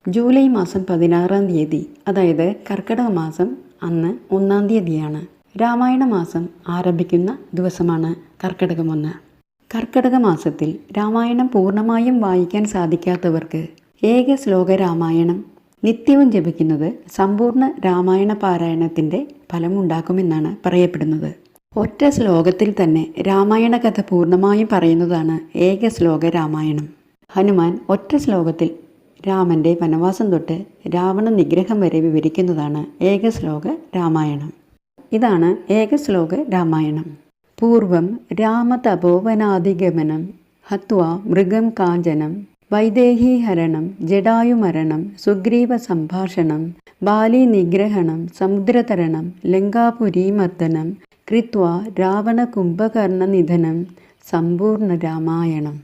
July മാസം 16-ാം തീയതി, അതായത് കർക്കിടക മാസം അന്ന് 1-ാം തീയതിയാണ്. രാമായണ മാസം ആരംഭിക്കുന്ന ദിവസമാണ് കർക്കിടകം 1. കർക്കിടക മാസത്തിൽ രാമായണം പൂർണ്ണമായും വായിക്കാൻ സാധിക്കാത്തവർക്ക് ഏക ശ്ലോക രാമായണം നിത്യവും ജപിക്കുന്നത് സമ്പൂർണ്ണ രാമായണ പാരായണത്തിൻ്റെ ഫലമുണ്ടാക്കുമെന്നാണ് പറയപ്പെടുന്നത്. ഒറ്റ ശ്ലോകത്തിൽ തന്നെ രാമായണ കഥ പൂർണ്ണമായും പറയുന്നതാണ് ഏക ശ്ലോക രാമായണം. ഹനുമാൻ ഒറ്റ ശ്ലോകത്തിൽ രാമൻ്റെ വനവാസം തൊട്ട് രാവണ നിഗ്രഹം വരെ വിവരിക്കുന്നതാണ് ഏക ശ്ലോക രാമായണം. ഇതാണ് ഏക ശ്ലോക രാമായണം. പൂർവം രാമതപോവനാധിഗമനം ഹത്വാ മൃഗം കാഞ്ചനം വൈദേഹീഹരണം ജടായുമരണം സുഗ്രീവ സംഭാഷണം ബാലി നിഗ്രഹണം സമുദ്രതരണം ലങ്കാപുരീമർദ്ദനം കൃത്വാ രാവണ കുംഭകർണ നിധനം സമ്പൂർണ്ണ രാമായണം.